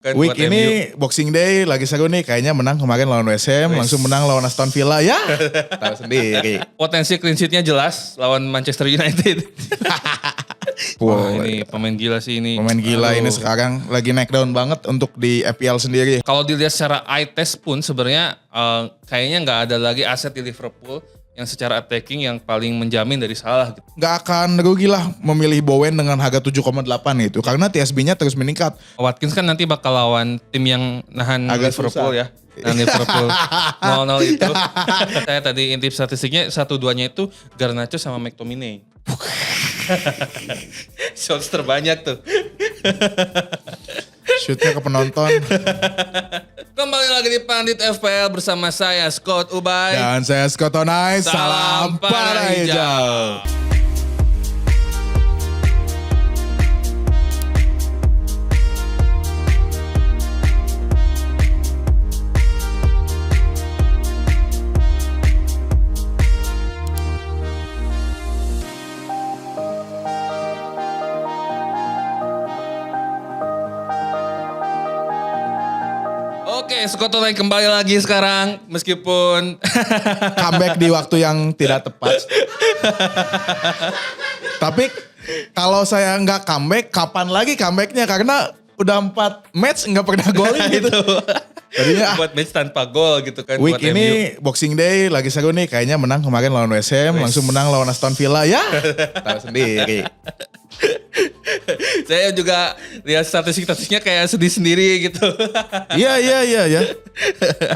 Kan Week buat ini Boxing Day lagi seru nih, kayaknya menang kemarin lawan West Ham, langsung menang lawan Aston Villa ya. Tahu sendiri. Potensi clean sheet-nya jelas lawan Manchester United. Wah, ini pemain gila sih ini. Pemain gila ini sekarang lagi naik down banget untuk di FPL sendiri. Kalau dilihat secara eye test pun sebenarnya kayaknya nggak ada lagi aset di Liverpool yang secara attacking yang paling menjamin dari Salah gitu. Nggak akan rugi lah memilih Bowen dengan harga 7,8 itu. Karena TSB-nya terus meningkat. Watkins kan nanti bakal lawan tim yang nahan Agak Liverpool susah. ya. Nahan Liverpool 0-0 itu. Saya tadi intip statistiknya 1-2-nya itu Garnacho sama McTominay. Shots terbanyak tuh. Shootnya ke penonton. Kembali lagi di Pandit FPL bersama saya Scott Ubay. Dan saya Scott Onai. Salam para hijau. Oke, Scott Onai kembali lagi sekarang meskipun Comeback di waktu yang tidak tepat. Tapi kalau saya nggak comeback, kapan lagi comebacknya? Karena udah 4 match nggak pernah golin gitu. Jadinya buat match tanpa gol gitu kan. week buat MU. ini Boxing Day lagi seru nih, kayaknya menang kemarin lawan West Ham, langsung menang lawan Aston Villa ya. Tahu sendiri. Saya juga lihat statistiknya kayak sedih sendiri gitu. Iya.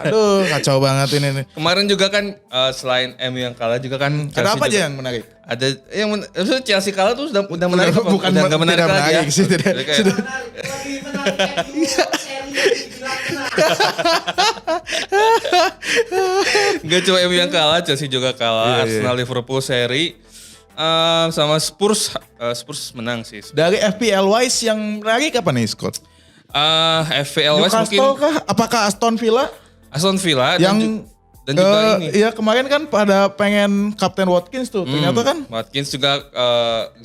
Aduh, kacau banget ini nih. Kemarin juga kan selain MU yang kalah juga kan Ada Chelsea apa aja juga- yang menarik? Ada yang maksudnya Chelsea kalah tuh udah menarik apa? Bukan udah nggak menarik tidak lagi menarik ya? sih, tidak. Jadi kayak- Sudah. Nggak cuma MU yang kalah, Chelsea juga kalah. Iya. Arsenal, Liverpool seri. Sama Spurs menang sih. Dari FPL wise yang menarik apa nih, Scott? FPL West mungkin Newcastle kah? Apakah Aston Villa? Aston Villa Yang dan juga ini. Iya, kemarin kan pada pengen Kapten Watkins tuh. Ternyata kan Watkins juga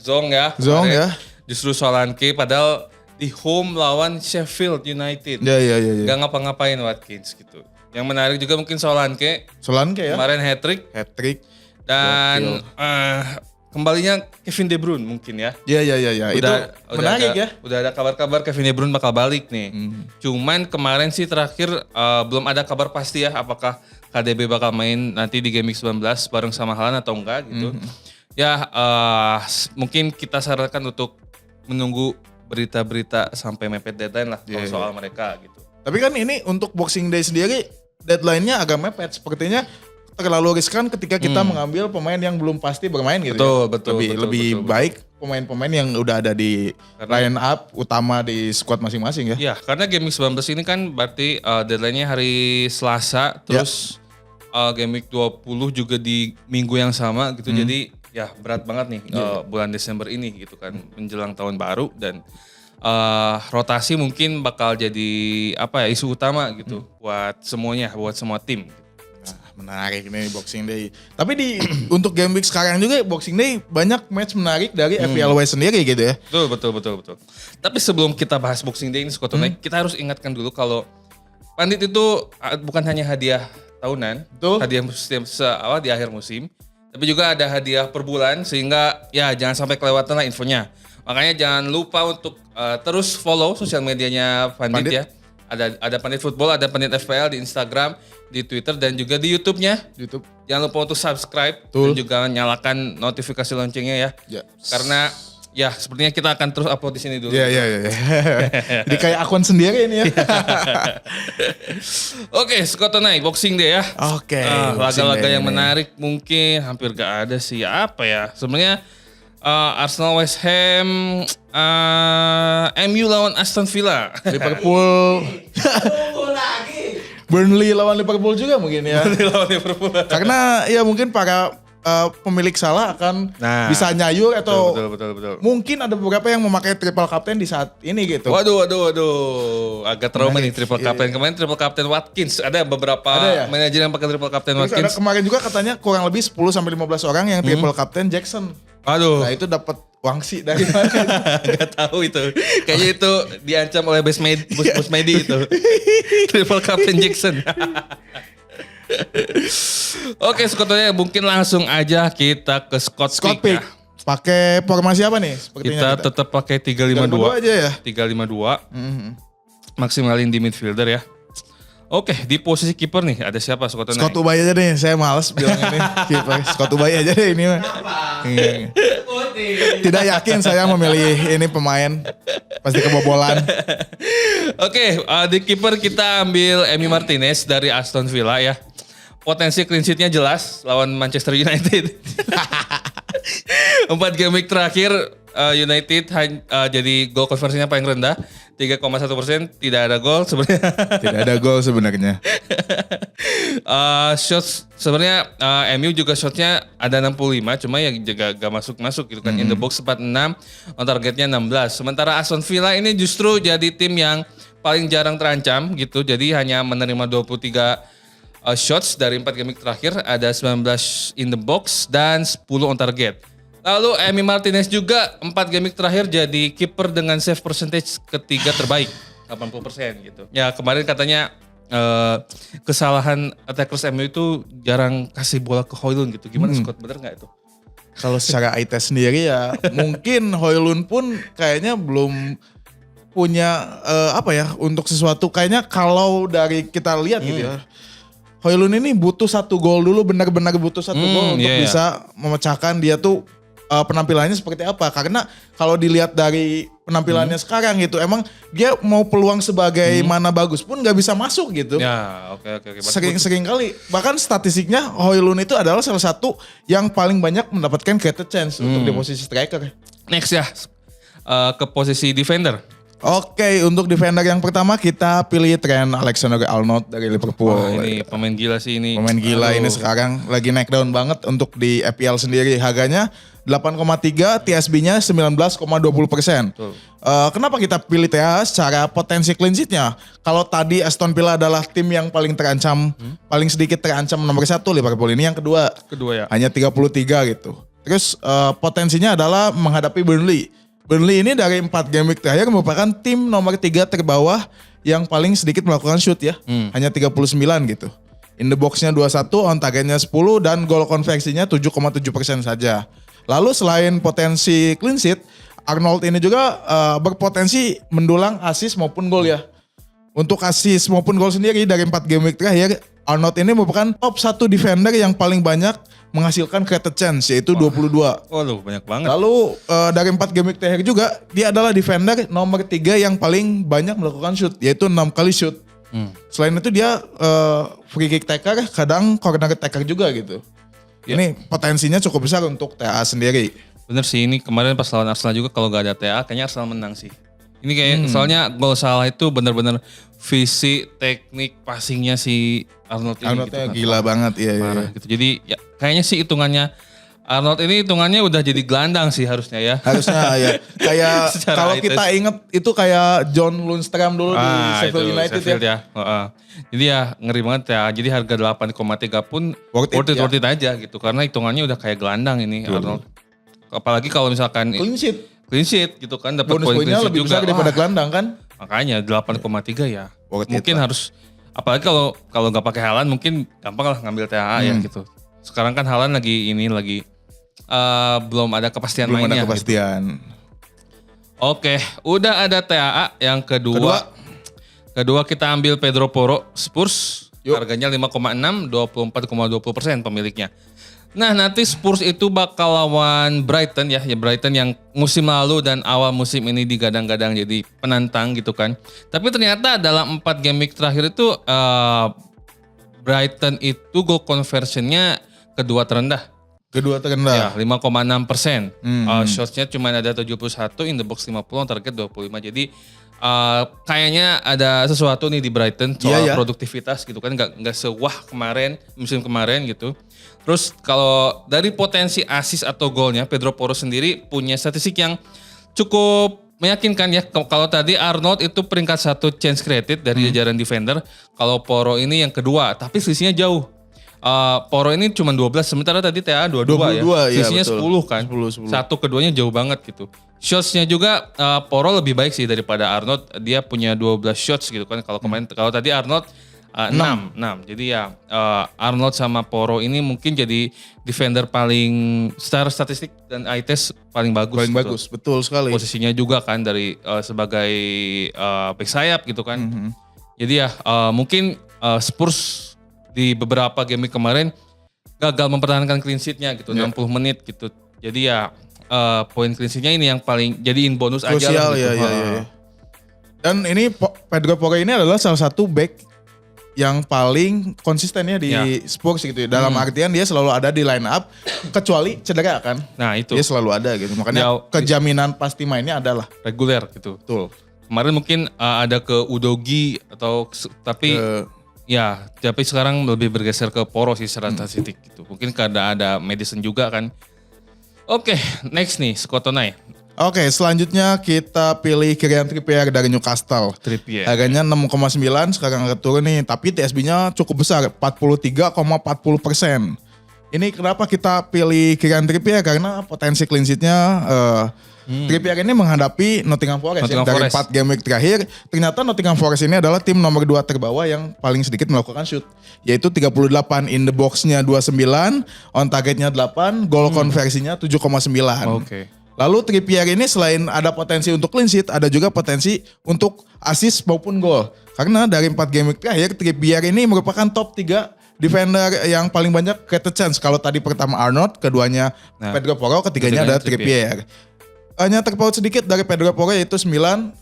Zong ya. Zong kemarin. ya. Justru Solanke padahal di home lawan Sheffield United. Iya. Gak ngapa-ngapain Watkins gitu. Yang menarik juga mungkin Solanke. Solanke ya. Kemarin hat-trick. Hat-trick. Dan kembalinya Kevin De Bruyne mungkin ya. Iya. Itu menarik ya. Udah ada kabar-kabar Kevin De Bruyne bakal balik nih. Cuman kemarin sih terakhir belum ada kabar pasti ya apakah KDB bakal main nanti di Game Week 19 bareng sama Haaland atau enggak gitu. Ya mungkin kita sarankan untuk menunggu berita-berita sampai mepet deadline lah kalau soal mereka gitu. Tapi kan ini untuk Boxing Day sendiri deadline-nya agak mepet. Sepertinya terlalu riskan ketika kita mengambil pemain yang belum pasti bermain gitu. Betul, Lebih baik pemain-pemain yang udah ada di line up utama di squad masing-masing ya. Ya, karena Game Week 19 ini kan berarti deadline-nya hari Selasa, terus Game Week 20 juga di minggu yang sama gitu. Jadi ya berat banget nih bulan Desember ini gitu kan menjelang tahun baru dan rotasi mungkin bakal jadi isu utama gitu buat semuanya, buat semua tim. Menarik nih Boxing Day. Tapi untuk Game Week sekarang juga Boxing Day banyak match menarik dari FPL West sendiri gitu ya. Betul. Tapi sebelum kita bahas Boxing Day ini Scott Onai, kita harus ingatkan dulu kalau Pandit itu bukan hanya hadiah tahunan, hadiah musim di akhir musim, tapi juga ada hadiah per bulan sehingga ya jangan sampai kelewatan lah infonya. Makanya jangan lupa untuk terus follow sosial medianya Pandit ya. Ada Pandit Football, ada Pandit FPL di Instagram, di Twitter dan juga di YouTube-nya. YouTube. Jangan lupa untuk subscribe dan juga nyalakan notifikasi loncengnya ya. Karena ya sepertinya kita akan terus upload di sini dulu. Iya. Jadi kayak akun sendiri ini ya. Oke, Scott Onai, Boxing Day ya. Oke. Laga-laga yang menarik mungkin hampir gak ada sih. Apa ya? Sebenarnya Arsenal, West Ham, MU lawan Aston Villa. Liverpool. Burnley lawan Liverpool juga mungkin ya. lawan Liverpool. Karena ya mungkin para pemilik Salah akan bisa nyayur atau Betul. mungkin ada beberapa yang memakai triple captain di saat ini gitu. Waduh. Agak trauma nih triple captain. Kemarin triple captain Watkins. Ada beberapa manajer yang pakai triple captain Terus ada Watkins. kemarin juga katanya kurang lebih 10 sampai 15 orang yang triple captain Jackson. Aduh. Nah itu dapat Wangsi dari mana? Gak tahu itu. Kayaknya itu diancam oleh Bos Medi itu. Triple Captain Jackson. Oke, Scott-nya mungkin langsung aja kita ke Scott pick. Pick. Pakai formasi apa nih? Kita tetap pakai 352 aja ya. 352. Maksimalin di midfielder ya. Oke, di posisi kiper nih ada siapa Scott? Scott Ubay aja nih, saya males bilang ini kiper. Scott Ubay aja deh ini mah. Tidak yakin saya memilih ini pemain, pasti kebobolan. Oke, di kiper kita ambil Emi Martinez dari Aston Villa ya. Potensi clean sheet-nya jelas lawan Manchester United. 4 game week terakhir United jadi goal conversion-nya paling rendah 3,1%, tidak ada gol sebenarnya. Tidak ada gol sebenarnya. Shots sebenarnya MU juga shotnya ada 65, cuma ya juga gak masuk gitu kan. In the box 46, on targetnya 16. Sementara Aston Villa ini justru jadi tim yang paling jarang terancam gitu. Jadi hanya menerima 23 shots dari 4 game terakhir, ada 19 in the box dan 10 on target. Lalu Emi Martinez juga 4 game terakhir jadi kiper dengan save percentage ketiga terbaik, 80% gitu. Ya kemarin katanya kesalahan attackers MU itu jarang kasih bola ke Højlund gitu. Gimana Scott, bener gak itu? Kalau secara IT sendiri ya mungkin Højlund pun kayaknya belum punya untuk sesuatu. Kayaknya kalau dari kita lihat gitu ya, Højlund ini butuh 1 gol dulu, benar-benar butuh 1 gol untuk bisa memecahkan dia tuh penampilannya seperti apa. Karena kalau dilihat dari penampilannya sekarang gitu, emang dia mau peluang sebagai mana bagus pun gak bisa masuk gitu. Ya, oke. Sering kali. Bahkan statistiknya Højlund itu adalah salah satu yang paling banyak mendapatkan created chance untuk di posisi striker. Next ya, ke posisi defender. Oke, untuk defender yang pertama kita pilih Trent Alexander-Arnold dari Liverpool. Wah, ini pemain gila sih ini. Pemain gila ini sekarang lagi naik daun banget untuk di FPL sendiri. Harganya 8,3, TSB-nya 19,20%. Kenapa kita pilih TH? Secara potensi clean sheet-nya. Kalau tadi Aston Villa adalah tim yang paling terancam, paling sedikit terancam nomor 1, Liverpool ini yang kedua. Kedua ya. Hanya 33 gitu. Terus potensinya adalah menghadapi Burnley. Burnley ini dari 4 game week terakhir merupakan tim nomor 3 terbawah yang paling sedikit melakukan shoot ya. Hanya 39 gitu. In the box-nya 21, on targetnya 10 dan gol konversinya 7,7% saja. Lalu selain potensi clean sheet, Arnold ini juga berpotensi mendulang assist maupun gol ya. Untuk assist maupun gol sendiri dari 4 game week terakhir, Arnold ini merupakan top 1 defender yang paling banyak menghasilkan created chance, yaitu 22. Waduh, banyak banget. Lalu dari 4 game week terakhir juga, dia adalah defender nomor 3 yang paling banyak melakukan shoot, yaitu 6 kali shoot. Selain itu dia free kick taker, kadang corner taker juga gitu. Ini potensinya cukup besar untuk TA sendiri. Bener sih, ini kemarin pas lawan Arsenal juga kalau gak ada TA, kayaknya Arsenal menang sih. Ini kayak soalnya gol salah itu bener-bener visi, teknik, passingnya si Arnold ini. Arnoldnya gitu, gila banget, iya. Gitu. Jadi ya, kayaknya sih hitungannya Arnold ini hitungannya udah jadi gelandang sih harusnya ya. Harusnya ya. Kayak kalau IT. kita inget itu kayak John Lundstram dulu di Sheffield United Sheffield ya. Jadi ya ngeri banget ya. Jadi harga 8,3 pun worth it aja gitu. Karena hitungannya udah kayak gelandang ini Arnold. Apalagi kalau misalkan clean sheet gitu kan, dapat bonus poin poinnya clean sheet lebih besar daripada gelandang kan. Makanya 8,3 ya. Mungkin lah. harus, apalagi kalau nggak pakai Haaland mungkin gampang lah ngambil THA ya gitu. Sekarang kan Haaland lagi belum ada kepastian Belum mainnya. ada kepastian. Gitu. Oke, udah ada THA yang kedua. Kedua kita ambil Pedro Porro Spurs. Harganya 5,6, 24,20% pemiliknya. Nah nanti Spurs itu bakal lawan Brighton ya Brighton yang musim lalu dan awal musim ini digadang-gadang jadi penantang gitu kan. Tapi ternyata dalam 4 game week terakhir itu Brighton itu goal conversionnya kedua terendah. Ya 5,6%. Shotsnya cuma ada 71, in the box 50, target 25. Jadi kayaknya ada sesuatu nih di Brighton soal produktivitas gitu kan, nggak sewah musim kemarin gitu. Terus kalau dari potensi assist atau golnya, Pedro Porro sendiri punya statistik yang cukup meyakinkan ya. Kalau tadi Arnold itu peringkat 1 chance created dari jajaran defender, kalau Porro ini yang kedua, tapi selisihnya jauh. Poro ini cuma 12, sementara tadi TA 22 ya. iya, Sisinya betul. 10 kan. 10. Satu keduanya jauh banget gitu. Shotsnya juga Poro lebih baik sih daripada Arnold. Dia punya 12 shots gitu kan. Kalau kemarin kalau tadi Arnold 6. Jadi ya Arnold sama Poro ini mungkin jadi defender paling secara statistik dan eye test paling bagus. Paling gitu. bagus, betul sekali. Posisinya juga kan dari sebagai back sayap gitu kan. Jadi ya mungkin Spurs di beberapa game kemarin gagal mempertahankan clean sheet-nya gitu, 60 menit gitu. Jadi ya poin clean sheet-nya ini yang paling jadiin bonus aja Krusial, lah gitu. ya. Dan ini Pedro Porro ini adalah salah satu back yang paling konsisten ya di Spurs gitu ya. Dalam artian dia selalu ada di line up kecuali cedera kan. Nah itu Dia selalu ada gitu. Makanya kejaminan pasti mainnya adalah reguler gitu. betul. Kemarin mungkin ada ke Udogi atau tapi ya tapi sekarang lebih bergeser ke Poro sih secara statistik gitu. Mungkin karena ada Madison juga kan. Oke, next nih Skotonai. Oke, selanjutnya kita pilih Kieran Trippier dari Newcastle. Trippier. Harganya 6,9 sekarang turun nih, tapi TSB-nya cukup besar, 43,40%. Ini kenapa kita pilih Kieran Trippier? Karena potensi clean sheet-nya Trippier ini menghadapi Nottingham Forest ya. Dari 4 game week terakhir, ternyata Nottingham Forest ini adalah tim nomor 2 terbawah yang paling sedikit melakukan shoot. Yaitu 38 in the box-nya 29, on target-nya 8, goal konversinya 7,9. Oke. Lalu Trippier ini selain ada potensi untuk clean sheet, ada juga potensi untuk assist maupun gol. Karena dari 4 game week terakhir, Trippier ini merupakan top 3 defender yang paling banyak created chance. Kalau tadi pertama Arnold, keduanya Pedro Porro, ketiganya ada Trippier. Hanya terpaut sedikit dari Pedro Porro yaitu 9.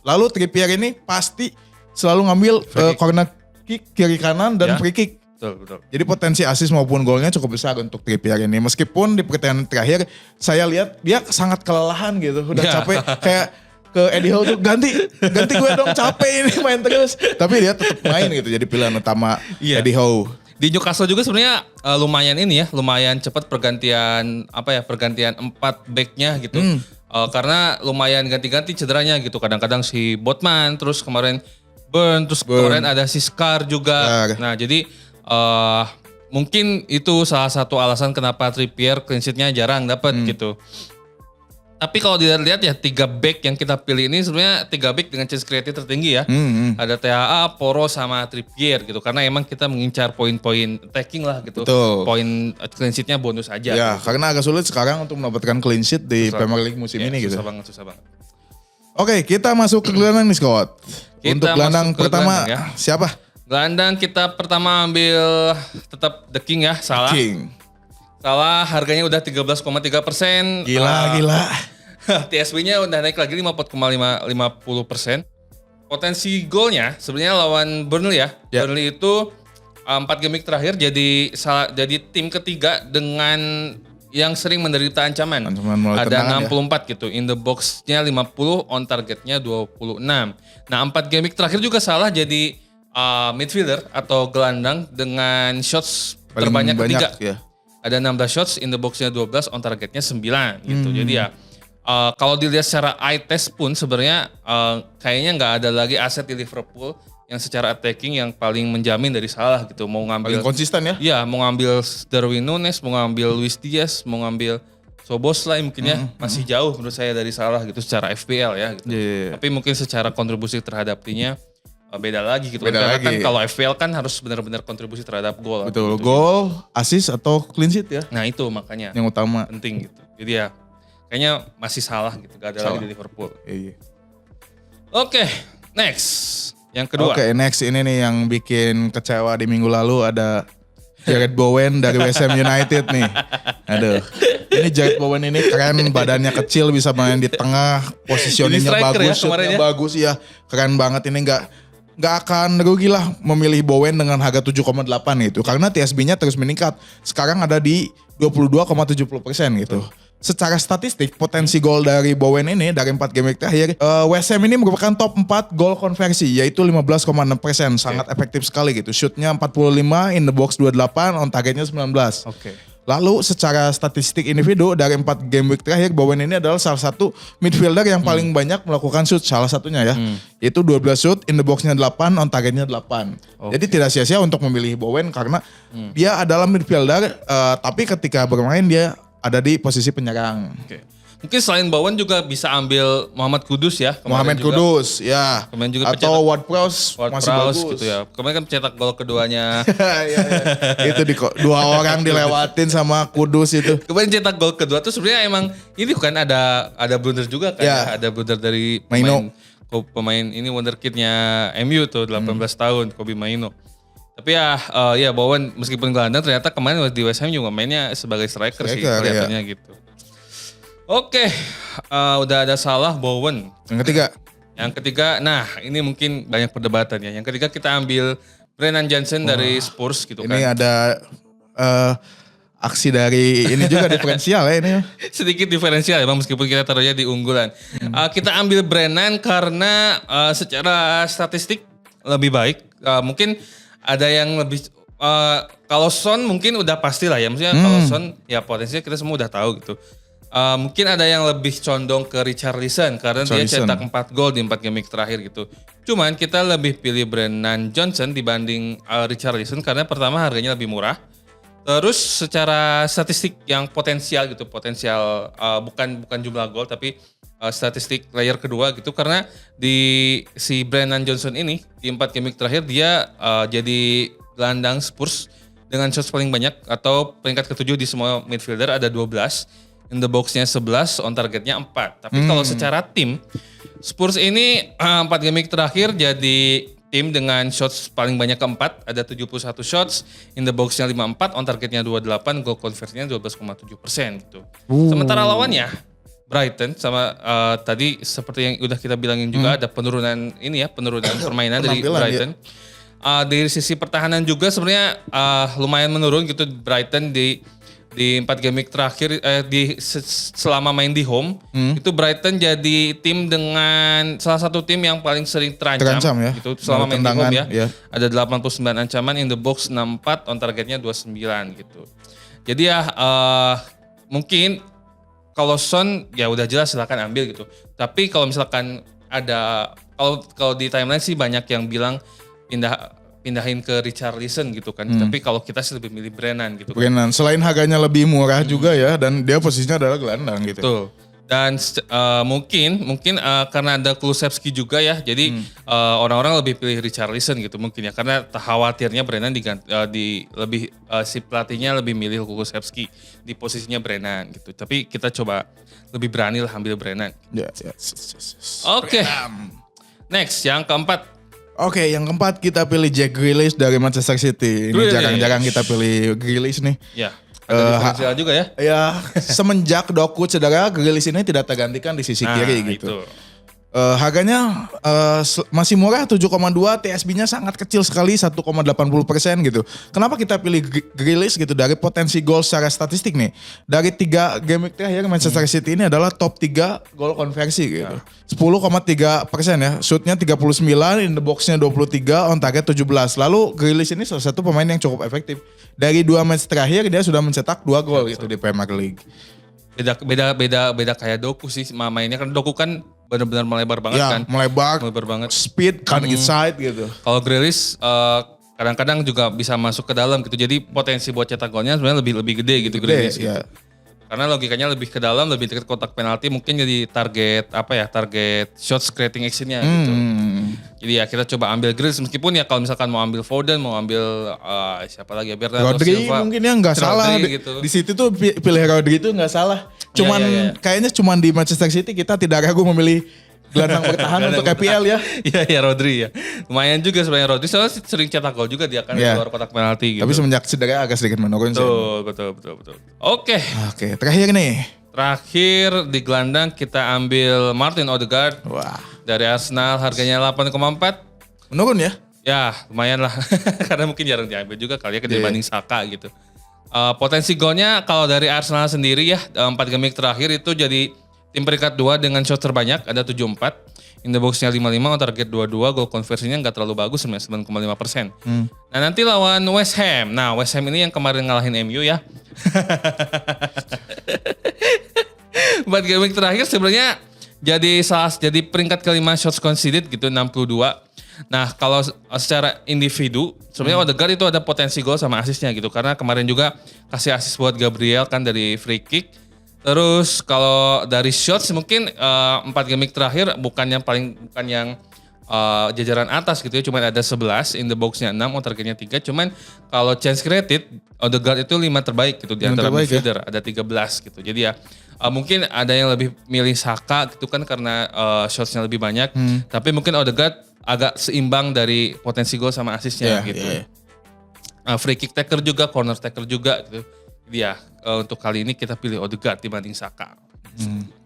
Lalu Trippier ini pasti selalu ngambil corner kick kiri kanan dan free kick. Betul. Jadi potensi assist maupun golnya cukup besar untuk Trippier ini. Meskipun di pertandingan terakhir saya lihat dia sangat kelelahan gitu. Udah capek kayak ke Eddie Howe tuh ganti gue dong, capek ini main terus. Tapi dia tetap main gitu jadi pilihan utama Eddie Howe. Di Newcastle juga sebenarnya lumayan cepat pergantian 4 back-nya gitu. Karena lumayan ganti-ganti cederanya gitu. Kadang-kadang si Botman, terus kemarin Burn, terus kemarin ada si Scar juga. Nah jadi mungkin itu salah satu alasan kenapa Trippier clean sheet-nya jarang dapat gitu. Tapi kalau dilihat ya 3 back yang kita pilih ini sebenarnya 3 back dengan chance creative tertinggi ya. Ada THA, Poro sama Trippier gitu. Karena emang kita mengincar poin-poin attacking lah gitu. Betul. Poin clean sheet-nya bonus aja. Ya, gitu. karena agak sulit sekarang untuk mendapatkan clean sheet di Premier League musim ini gitu. Susah banget. Oke, kita masuk ke gelandang nih Scott. Untuk gelandang pertama siapa? Gelandang kita pertama ambil tetap The King ya, Salah. King. Salah harganya udah 13,3%. Gila. TSB-nya udah naik lagi 50%. Potensi golnya sebenarnya lawan Burnley ya. Burnley itu 4 game terakhir jadi tim ketiga dengan yang sering menderita ancaman. Ada 64 gitu. In the box-nya 50, on targetnya 26. Nah 4 game terakhir juga Salah jadi midfielder atau gelandang dengan shots terbanyak ketiga. Ya. Ada 16 shots, in the box-nya 12, on targetnya 9 gitu. Jadi ya kalau dilihat secara eye test pun sebenarnya kayaknya nggak ada lagi aset di Liverpool yang secara attacking yang paling menjamin dari Salah gitu. Mau ngambil paling konsisten ya? Iya, mau ngambil Darwin Núñez, mau ngambil Luis Diaz, mau ngambil Szoboszlai mungkin ya masih jauh menurut saya dari Salah gitu secara FPL ya gitu. Tapi mungkin secara kontribusi terhadap timnya beda lagi gitu. Karena kan kalau FPL kan harus benar-benar kontribusi terhadap gol. Betul, gitu. gol, assist atau clean sheet ya. Nah itu makanya. Yang utama. Penting gitu. Jadi ya kayaknya masih Salah gitu. Gak ada lagi di Liverpool. Oke, next. Yang kedua. Oke, next ini nih yang bikin kecewa di minggu lalu ada Jared Bowen dari West Ham United nih. Aduh. Ini Jared Bowen ini keren, badannya kecil, bisa main di tengah, positioningnya bagus, shootnya bagus ya. Keren banget ini nggak akan rugi lah memilih Bowen dengan harga 7,8 gitu. Karena TSB-nya terus meningkat. Sekarang ada di 22,70% gitu. Secara statistik potensi gol dari Bowen ini dari 4 game terakhir West Ham ini merupakan top 4 gol konversi yaitu 15,6%. Sangat efektif sekali gitu. Shootnya 45, in the box 28, on targetnya 19. Lalu secara statistik individu dari 4 game week terakhir, Bowen ini adalah salah satu midfielder yang paling banyak melakukan shoot, salah satunya ya. Itu 12 shoot, in the box-nya 8, on targetnya 8. Jadi tidak sia-sia untuk memilih Bowen karena dia adalah midfielder, tapi ketika bermain dia ada di posisi penyerang. Mungkin selain Bowen juga bisa ambil Muhammad Kudus ya. Muhammad Kudus, ya. Kemarin juga atau Ward-Prowse masih bagus gitu ya. Kemarin kan cetak gol keduanya. ya. Itu dua orang dilewatin sama Kudus itu. Kemarin cetak gol kedua tuh sebenarnya emang ini kan ada blunder juga kan. Ya. Ada blunder dari pemain ini wonderkidnya MU tuh 18 tahun, Kobe Maino. Tapi ya Bowen meskipun gelandang ternyata kemarin di West Ham juga mainnya sebagai striker sih kelihatannya gitu. Oke, udah ada Salah, Bowen. Yang ketiga, nah ini mungkin banyak perdebatan ya. Yang ketiga kita ambil Brennan Johnson dari Spurs gitu kan. Ini ada aksi dari ini juga diferensial ya ini. Sedikit diferensial ya, meskipun kita taruhnya di unggulan. Kita ambil Brennan karena secara statistik lebih baik. Mungkin ada yang lebih... kalau Son mungkin udah pasti lah ya. Maksudnya kalau Son ya potensinya kita semua udah tahu gitu. Mungkin ada yang lebih condong ke Richarlison karena dia cetak 4 gol di 4 game terakhir gitu. Cuman kita lebih pilih Brennan Johnson dibanding Richarlison karena pertama harganya lebih murah. Terus secara statistik yang potensial gitu, bukan jumlah gol tapi statistik layer kedua gitu karena di si Brennan Johnson ini di 4 game terakhir dia jadi gelandang Spurs dengan shots paling banyak atau peringkat ke-7 di semua midfielder ada 12. In the box-nya 11, on targetnya 4. Tapi kalau secara tim, Spurs ini 4 game terakhir jadi tim dengan shots paling banyak keempat. Ada 71 shots, in the box-nya 54, on targetnya 28, goal conversion-nya 12,7% gitu. Sementara lawannya, Brighton sama tadi seperti yang udah kita bilangin juga ada penurunan permainan dari Brighton. Dari sisi pertahanan juga sebenarnya lumayan menurun gitu Brighton di 4 game terakhir selama main di home itu Brighton jadi tim dengan salah satu tim yang paling sering terancam ya. Gitu selama main di home ya. Ada 89 ancaman, in the box 64, on targetnya 29 gitu. Jadi ya mungkin kalau Son ya udah jelas silakan ambil gitu. Tapi kalau misalkan ada kalau di timeline sih banyak yang bilang pindahin ke Richarlison gitu kan. Tapi kalau kita sih lebih milih Brennan gitu. Brennan, selain harganya lebih murah juga ya dan dia posisinya adalah gelandang gitu. Betul. Dan mungkin karena ada Kulusevski juga ya. Jadi orang-orang lebih pilih Richarlison gitu mungkin ya karena khawatirnya Brennan si pelatihnya lebih milih Kulusevski di posisinya Brennan gitu. Tapi kita coba lebih berani lah ambil Brennan. Oke. Next yang keempat. Oke, yang keempat kita pilih Jack Grealish dari Manchester City. Ini jarang-jarang kita pilih Grealish nih. Ya, ada diferensial juga ya. Ya, semenjak Doku cedera, Grealish ini tidak tergantikan di sisi kiri gitu. Harganya masih murah 7,2, TSB-nya sangat kecil sekali 1,80% gitu. Kenapa kita pilih Grealish gitu dari potensi gol secara statistik nih. Dari 3 game terakhir Manchester City ini adalah top 3 gol konversi gitu. 10,3% ya. Shootnya 39, in the box-nya 23, on target 17. Lalu Grealish ini salah satu pemain yang cukup efektif. Dari 2 match terakhir dia sudah mencetak 2 gol gitu di Premier League. Beda kayak Doku sih mainnya kan Doku kan benar-benar melebar banget ya, kan. Melebar banget. Speed kan inside gitu. Kalau Grealish kadang-kadang juga bisa masuk ke dalam gitu. Jadi potensi buat cetak golnya sebenarnya lebih gede gitu Grealish gitu. Ya. Karena logikanya lebih ke dalam, lebih dekat kotak penalti, mungkin jadi target shots creating action-nya gitu. Jadi ya kita coba ambil Grealish meskipun ya kalau misalkan mau ambil Foden, mau ambil siapa lagi ya Bernardo Silva. Mungkin ya nggak salah gitu. Di situ tuh pilih Rodri itu nggak salah. Cuman kayaknya cuman di Manchester City kita tidak ragu memilih gelandang bertahan untuk KPL ya. Iya Rodri ya. Lumayan juga sebenarnya Rodri soalnya sering cetak gol juga dia kan di luar kotak penalti gitu. Tapi semenjak cedera agak sedikit menurun sih. Betul. Oke, terakhir nih. Terakhir di gelandang kita ambil Martin Odegaard. Wah. Dari Arsenal harganya 8,4. Menurun ya? Ya, lumayan lah. Karena mungkin jarang diambil juga kali ya dibanding Saka gitu. Potensi golnya kalau dari Arsenal sendiri ya 4 game terakhir itu jadi tim peringkat 2 dengan shot terbanyak ada 74. In the box-nya 55, on target 22, goal conversion-nya nggak terlalu bagus 9,5%. Nah nanti lawan West Ham. Nah West Ham ini yang kemarin ngalahin MU ya. Empat game week terakhir sebenarnya jadi peringkat kelima shots conceded gitu 62. Nah kalau secara individu sebenarnya Odegaard itu ada potensi gol sama asisnya gitu karena kemarin juga kasih asis buat Gabriel kan dari free kick. Terus kalau dari shots mungkin 4 game week terakhir bukan yang jajaran atas gitu ya, cuman ada 11, in the box-nya 6, on targetnya 3. Cuman kalau chance created Odegaard itu 5 terbaik gitu di antara midfielder, ada 13 gitu. Jadi ya mungkin ada yang lebih milih Saka gitu kan karena shots-nya lebih banyak, tapi mungkin Odegaard agak seimbang dari potensi gol sama asisnya gitu. Free kick taker juga, corner taker juga gitu. Jadi ya untuk kali ini kita pilih Odegaard dibanding Saka.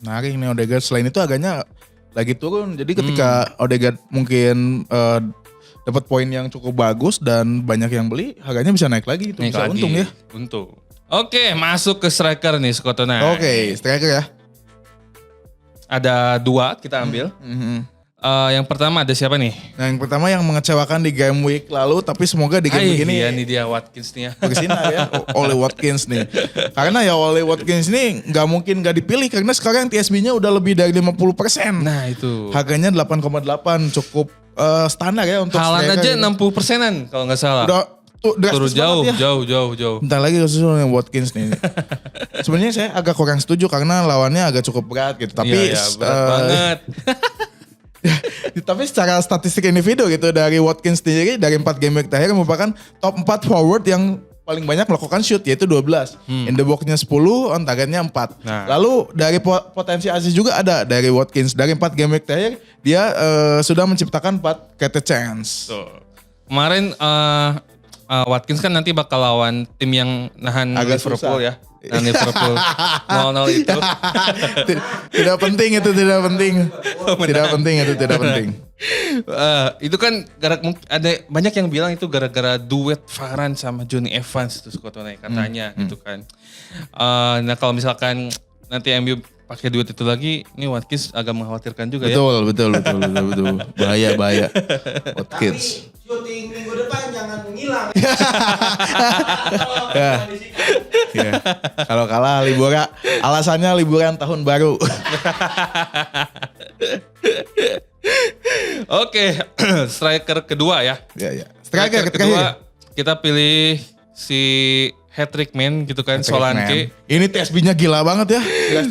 Menarik nih Odegaard. Selain itu harganya lagi turun. Jadi ketika Odegaard mungkin dapat poin yang cukup bagus dan banyak yang beli, harganya bisa naik lagi itu. Bisa untung ya. Untung. Oke, masuk ke striker nih Skotona. Oke, striker ya. Ada 2 kita ambil. Yang pertama ada siapa nih? Nah, yang pertama yang mengecewakan di game week lalu, tapi semoga di game week ini ya nih dia Watkins nih ya. bersinar ya, Oleh Watkins nih. Karena ya Oleh Watkins nih nggak mungkin nggak dipilih karena sekarang TSB-nya udah lebih dari 50%. Nah itu. Harganya 8,8 cukup standar ya untuk Haaland aja 60%-an kalau nggak salah. Udah turun jauh. Bentar lagi khusus yang Watkins nih. Sebenarnya saya agak kurang setuju karena lawannya agak cukup berat gitu. Tapi berat banget. Tapi secara statistik individu gitu dari Watkins sendiri dari 4 game week terakhir merupakan top 4 forward yang paling banyak melakukan shoot yaitu 12. In the box-nya 10, on targetnya 4. Nah. Lalu dari potensi assist juga ada dari Watkins. Dari 4 game week terakhir dia sudah menciptakan 4 created chance. Kemarin Watkins kan nanti bakal lawan tim yang nahan Agak Liverpool susah. ya. Nah Liverpool 0-0 itu. Tidak penting itu, tidak penting. Tidak penting itu, tidak penting. Itu kan ada banyak yang bilang itu gara-gara duet Varane sama Johnny Evans itu Skotone katanya gitu kan. Nah kalau misalkan nanti MU pakai duet itu lagi, ini Watkins agak mengkhawatirkan juga Betul. Bahaya. Watkins. Syuting minggu depan jangan ngilang. Ya. Kalau kalah liburan, alasannya liburan tahun baru. Oke, striker kedua ya. Ya. Striker kedua kita pilih si hat-trick man gitu kan, Solanke. Ini TSB-nya gila banget ya.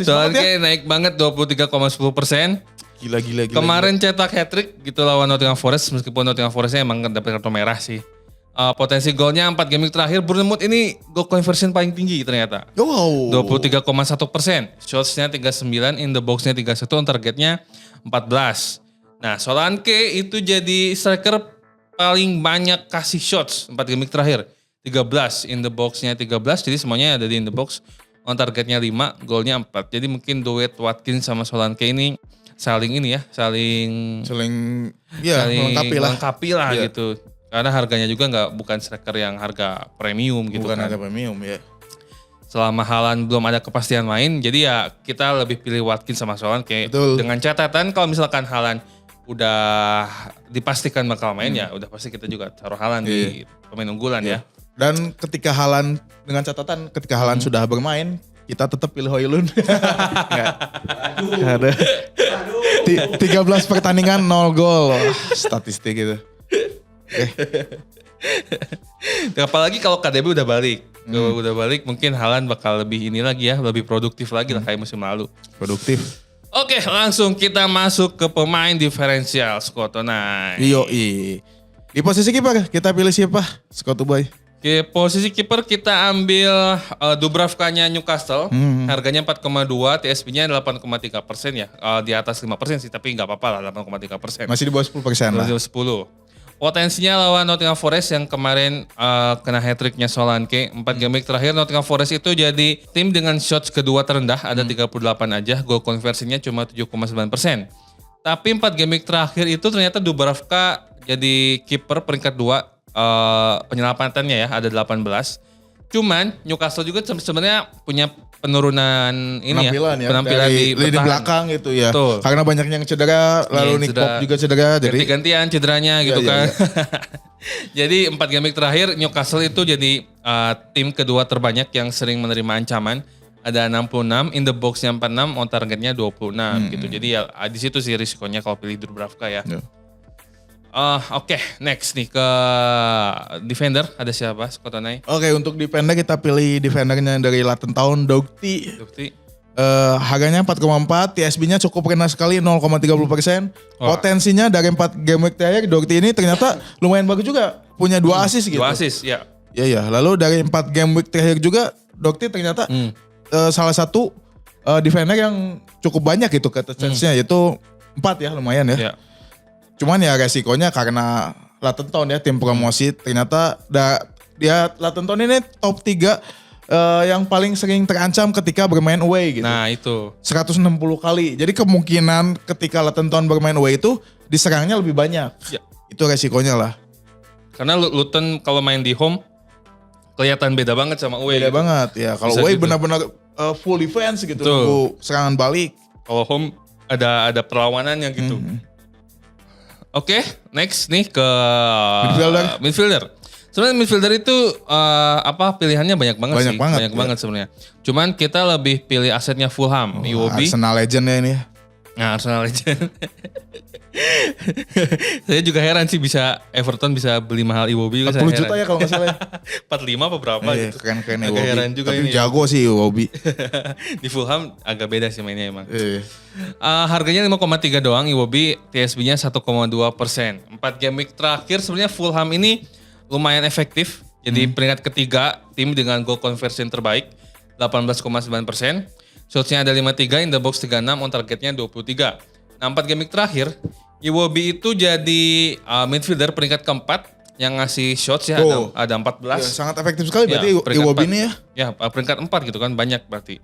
Solanke naik banget 23,10%. Gila. Kemarin cetak hat-trick gitu lawan Nottingham Forest, meskipun Nottingham Forestnya emang dapat kartu merah sih. Potensi golnya 4 game terakhir, Bournemouth ini goal conversion paling tinggi ternyata. Wow. 23,1%. Shots-nya 39, in the box-nya 31, on targetnya 14. Nah Solanke itu jadi striker paling banyak kasih shots 4 game terakhir. 13, in the box-nya 13, jadi semuanya ada di in the box. On targetnya 5, golnya 4. Jadi mungkin duet Watkins sama Solanke ini saling melengkapi lah yeah. gitu. Karena harganya juga bukan striker yang harga premium gitu bukan kan. harga premium ya. Selama Haaland belum ada kepastian main, jadi ya kita lebih pilih Watkins sama Solanke. Dengan catatan kalau misalkan Haaland udah dipastikan bakal main ya udah pasti kita juga taruh Haaland di pemain unggulan ya. Dan ketika Haaland dengan catatan ketika Haaland sudah bermain, kita tetap pilih Højlund. Ada 13 pertandingan 0 gol. Statistik gitu. Apalagi kalau KDB udah balik. Udah balik mungkin Haaland bakal lebih ini lagi ya, lebih produktif lagi lah kayak musim lalu. Produktif. Oke, langsung kita masuk ke pemain diferensial Skotona. Yoi. Di posisi kiper kita pilih siapa? Scott Boy. Oke, posisi kiper kita ambil Dubravka-nya Newcastle. Harganya 4,2, TSB-nya 8,3% ya. Di atas 5% sih, tapi nggak apa-apa lah 8,3%. Masih di bawah 10% lah. Masih 10. Potensinya lawan Nottingham Forest yang kemarin kena hat-tricknya Solanke. 4 game week terakhir Nottingham Forest itu jadi tim dengan shots kedua terendah, ada 38 aja. Goal konversinya cuma 7,9%. Tapi 4 game week terakhir itu ternyata Dubravka jadi kiper peringkat 2. Penyelamatannya ya ada 18. Cuman Newcastle juga sebenarnya punya penurunan ini penampilan di lini bertahan. belakang gitu ya. Betul. Karena banyak yang cedera, lalu Nick cedera. Pope juga cedera, jadi Ganti-gantian cederanya gitu Iya, kan. Jadi 4 game week terakhir Newcastle itu jadi tim kedua terbanyak yang sering menerima ancaman. Ada 66, in the box-nya 46, on targetnya 26 gitu. Jadi ya di situ sih risikonya kalau pilih Dubravka ya. Ya. Oke, next nih ke defender ada siapa? Skotonai. Oke, untuk defender kita pilih defendernya dari Latin Town, Dougherty. Bukti. Harganya 4,4, TSB-nya cukup rendah sekali 0,30%. Wah. Potensinya dari 4 game week terakhir Dougherty ini ternyata lumayan bagus juga, punya 2 assist gitu. 2 assist ya. Iya. Lalu dari 4 game week terakhir juga Dougherty ternyata salah satu defender yang cukup banyak gitu ke chance-nya, yaitu 4 ya, lumayan ya. Ya. Cuman ya resikonya karena Latin Town ya, tim promosi, ternyata dia Latin Town ini top 3 yang paling sering terancam ketika bermain away gitu. Nah, itu. 160 kali. Jadi kemungkinan ketika Latin Town bermain away itu diserangnya lebih banyak. Ya. Itu resikonya lah. Karena Luton kalau main di home kelihatan beda banget sama away. Beda gitu. banget ya. Kalau Bisa away gitu. benar-benar full defense gitu, Betul. nunggu serangan balik. Kalau home ada perlawanannya gitu. Oke, next nih ke midfielder. Sebenarnya midfielder itu pilihannya banyak banget Banyak sih. banget, Banyak ya. banget sebenarnya. Cuman kita lebih pilih asetnya Fulham, Iwobi. Arsenal legend ya ini. Nah, Arsenal Legend. Saya juga heran sih bisa Everton bisa beli mahal Iwobi. 40 juta ya kalau nggak salah. 45 apa berapa Iya, gitu. keren-keren Agak Iwobi. heran juga Tapi ini. jago sih Iwobi. Di Fulham agak beda sih mainnya emang. Iya. Harganya 5,3 doang, Iwobi TSB-nya 1,2%. 4 game week terakhir sebenarnya Fulham ini lumayan efektif. Jadi peringkat ketiga tim dengan goal conversion terbaik 18,9%. Shots-nya ada 53, in the box 36, on targetnya 23. Nah 4 game week terakhir Iwobi itu jadi midfielder peringkat keempat yang ngasih shots ya, Oh. ada 14. Ya, sangat efektif sekali berarti peringkat Iwobi 4. ini ya. Ya, peringkat 4 gitu kan, banyak berarti.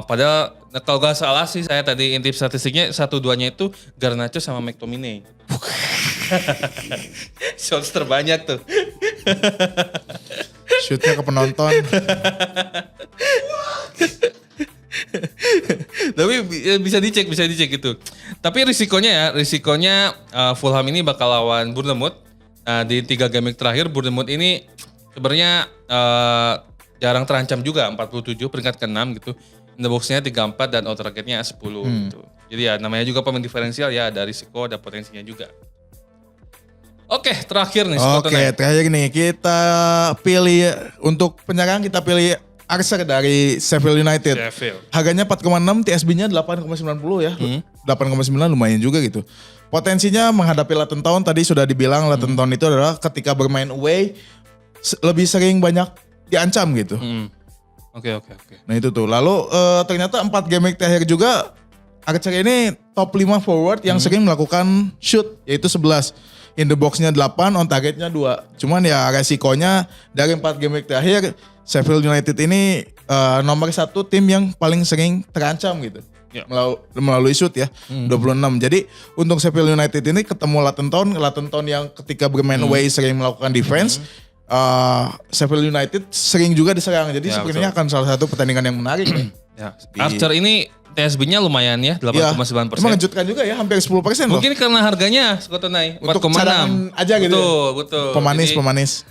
Padahal kalau gak salah sih saya tadi intip statistiknya 1-2-nya itu Garnacho sama McTominay. Shots terbanyak tuh. Shootnya ke penonton. Tapi bisa dicek gitu. Tapi risikonya Fulham ini bakal lawan Bournemouth. Nah, di 3 game week terakhir Bournemouth ini sebenarnya jarang terancam juga, 47 peringkat ke-6 gitu. In the box-nya 34 dan out targetnya 10 gitu. Jadi ya namanya juga pemain diferensial ya, ada risiko, ada potensinya juga. Oke, terakhir nih Oke, terakhir nih kita pilih untuk penyerang, kita pilih Archer dari Sheffield United. Sheffield. Harganya 4,6, TSB-nya 8,90 ya. 8,9 lumayan juga gitu. Potensinya menghadapi Luton Town tadi sudah dibilang Luton Town itu adalah ketika bermain away lebih sering banyak diancam gitu. Oke. Nah itu tuh. Lalu ternyata 4 game week terakhir juga Archer ini top 5 forward yang sering melakukan shoot, yaitu 11. In the box-nya 8, on targetnya 2. Cuman ya resikonya dari 4 game week terakhir Sheffield United ini nomor 1 tim yang paling sering terancam gitu. Ya. Melalui shoot ya, 26. Jadi untuk Sheffield United ini ketemu Luton Town yang ketika bermain away sering melakukan defense. Sheffield United sering juga diserang. Jadi Ya, sepertinya akan salah satu pertandingan yang menarik nih. Ya. Archer ini TSB-nya lumayan ya, 8,9%. Mengejutkan juga ya, hampir 10% loh. Mungkin karena harganya Skotonai Untuk 4,6. cadangan aja gitu. Betul. Pemanis. Jadi,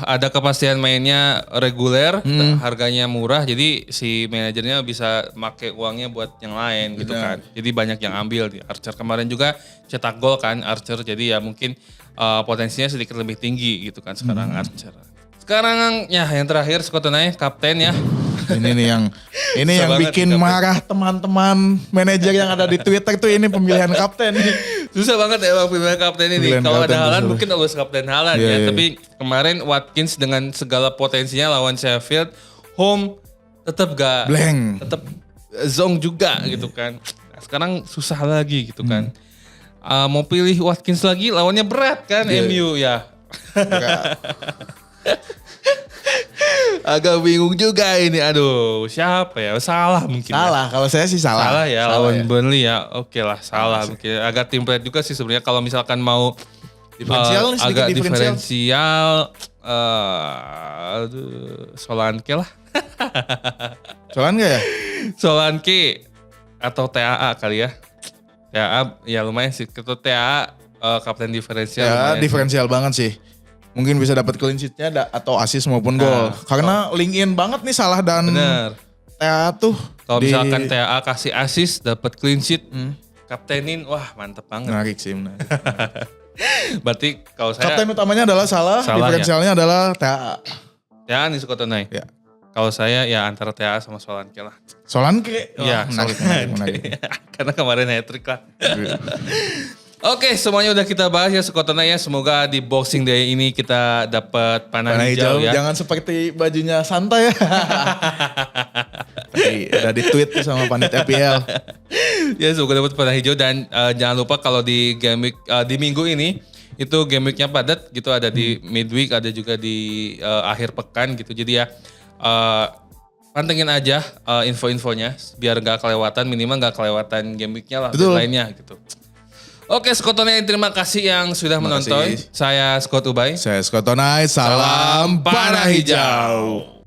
ada kepastian mainnya reguler, harganya murah, jadi si manajernya bisa make uangnya buat yang lain gitu kan. Jadi banyak yang ambil. Archer kemarin juga cetak gol kan Archer, jadi ya mungkin potensinya sedikit lebih tinggi gitu kan sekarang Archer. Sekarang ya yang terakhir Skotonai kapten ya. Ini nih yang Susah banget bikin nih, kapten. marah teman-teman manajer yang ada di Twitter tuh, ini pemilihan kapten nih. Susah banget ya bang pilihan kapten ini. Pilihan Kalau kapten ada Haaland susah. mungkin harus kapten Haaland Iya, ya. iya. Tapi kemarin Watkins dengan segala potensinya lawan Sheffield home tetap gak Blank. tetap zong juga gitu kan. Nah, sekarang susah lagi gitu kan. Mau pilih Watkins lagi lawannya berat kan Iya. MU ya. Agak bingung juga ini. Aduh, siapa ya? Salah mungkin. Ya. Salah, kalau saya sih salah. Salah ya lawan ya. Burnley ya. Oke lah, salah mungkin. Agak template juga sih sebenarnya kalau misalkan mau Diferensial nih, sedikit agak diferensial. diferensial. Solanke lah. Soalnya enggak ya? Solanke atau TAA kali ya. TAA ya lumayan sih. Ketua TAA kapten diferensial. Ya lumayan. diferensial banget sih. Mungkin bisa dapat clean sheet-nya atau assist maupun gol. Karena link in banget nih Salah dan Bener. TA tuh. Kalau misalkan TAA kasih assist, dapat clean sheet, Hmm. kaptenin, wah mantep banget. Menarik sih. Menarik. Berarti kalau saya Kapten utamanya adalah Salah, Salah, diferensialnya adalah TAA. TAA nih Sukotonai. Ya. Kalau saya ya antara TAA sama Solanke lah. Solanke. Iya, menarik. Karena kemarin hat-trick lah. Oke, semuanya udah kita bahas ya Sukotonai ya. Semoga di Boxing Day ini kita dapat panah Panah hijau hijau, ya. jangan seperti bajunya Santa ya. Tadi udah di-tweet tuh sama panitia FPL. Ya, semoga dapat panah hijau dan jangan lupa kalau di game week di minggu ini itu game weeknya padat gitu, ada di midweek, ada juga di akhir pekan gitu. Jadi ya pantengin aja info-infonya biar nggak kelewatan, minimal nggak kelewatan game weeknya lah, Betul. lainnya gitu. Oke, Sukotonai, terima kasih yang sudah menonton. kasih. Saya Scott Ubay. Saya Scott Tonai, salam panah hijau.